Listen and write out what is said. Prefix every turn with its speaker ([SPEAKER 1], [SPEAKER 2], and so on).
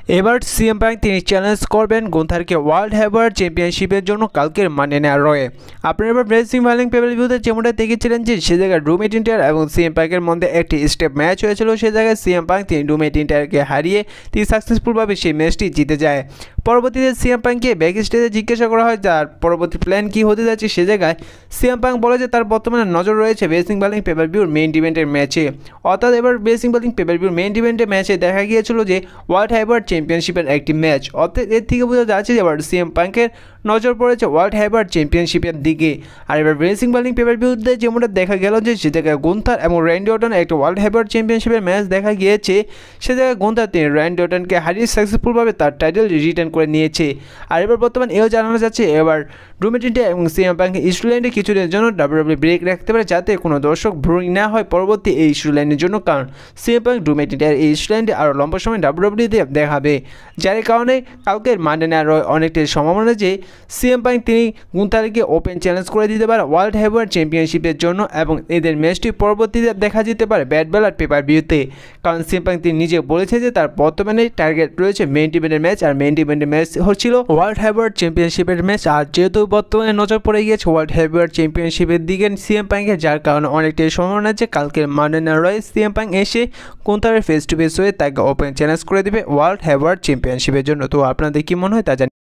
[SPEAKER 1] এবার CM punk তিনি challenge করবেন গুন্থারকে ওয়ার্ল্ড হেভিওয়েট চ্যাম্পিয়নশিপের জন্য কালকের মানডে নাইট রয়ে। আপনারা এবার রেসলিং ভ্যালিং পেপার ভিউতে যেমনটা দেখেছিলেন যে সে জায়গায় ড্রু ম্যাকইন্টায়ার এবং সিএম পাঙ্কের মধ্যে একটি স্টেপ ম্যাচ হয়েছিল। সে জায়গায় সিএম পাঙ্ক তিনি ড্রু ম্যাকইন্টায়ারকে হারিয়ে তিনি সাকসেসফুলভাবে সেই ম্যাচটি জিতে যায়। পরবর্তীতে সিএম পাঙ্ককে ব্যাক স্টেজে জিজ্ঞাসা করা হয় তার পরবর্তী প্ল্যান কী হতে যাচ্ছে। সে জায়গায় সিএম পাঙ্ক বলে যে তার বর্তমানে নজর রয়েছে রেসলিং ভ্যালিং পেপার ভিউর মেইন ইভেন্টের ম্যাচে। অর্থাৎ এবার রেসলিং ভ্যালিং পেপার ভিউর মেইন ইভেন্টের ম্যাচে দেখা গিয়েছিল যে ওয়ার্ল্ড হেভিওয়েট চ্যাম্পিয়নশিপের একটি ম্যাচ। অর্থাৎ এর থেকে বোঝা যাচ্ছে যে এবার সিএম পাঙ্কের নজর পড়েছে ওয়ার্ল্ড হেভিওয়েট চ্যাম্পিয়নশিপের দিকে। আর এবার রেসলিং ভ্যালিং পেপার ভিউতে যেমনটা দেখা গেল যে সে জায়গায় গুন্থার এবং র্যান্ডি অর্টনের একটা ওয়ার্ল্ড হেভিওয়েট চ্যাম্পিয়নশিপের ম্যাচ দেখা গিয়েছে। সে জায়গায় গুন্থার তিনি র্যান্ডি অর্টনকে হারিয়ে সাকসেসফুলভাবে তার টাইটেল রিটার্ন করে নিয়েছে। আর এবার বর্তমান এও জানানো যাচ্ছে এবার ড্রু ম্যাকইন্টায়ার এবং সিএম পাঙ্ক স্টোরিলাইনে কিছুদিনের জন্য ডাব্লিউডাব্লিউই ব্রেক রাখতে পারে যাতে কোনো দর্শক বোরিং না হয় পরবর্তী এই স্টোরিলাইনের জন্য। কারণ সিএম পাঙ্ক ড্রু ম্যাকইন্টায়ার এই স্টোরিলাইনটি আরও লম্বা সময় ডাব্লিউডাব্লিউইতে দেখাবে, যার কারণে কালকের মানডে নাইট রয় অনেকটাই সম্ভাবনা যে সিএম পাঙ্ক তিনি গুন্থারকে ওপেন চ্যালেঞ্জ করে দিতে পারে ওয়ার্ল্ড হেভিওয়েট চ্যাম্পিয়নশিপের জন্য এবং এদের ম্যাচটি পরবর্তীতে দেখা যেতে পারে ব্যাড বেলার পেপার ভিউতে। কারণ সিএম পাঙ্ক তিনি নিজে বলেছে যে তার বর্তমানে টার্গেট রয়েছে মেইন ইভেন্টের ম্যাচ, আর মেইন ইভেন্টের ম্যাচ হচ্ছিল ওয়ার্ল্ড হেভিওয়েট চ্যাম্পিয়নশিপের ম্যাচ। আর যেহেতু বর্তমানে নজর পড়ে গিয়েছে ওয়ার্ল্ড হেভিওয়েট চ্যাম্পিয়নশিপের দিকে সিএম পাঙ্কের, যার কারণে অনেকটাই সম্ভাবনা আছে কালকের মানডে নাইট রয়ে সিএম পাঙ্ক এসে গুন্থারের ফেস টু ফেস হয়ে তাকে ওপেন চ্যালেঞ্জ করে দেবে ওয়ার্ল্ড হেভিওয়েট চ্যাম্পিয়নশিপের জন্য। তো আপনাদের কি মনে হয় তা জানি।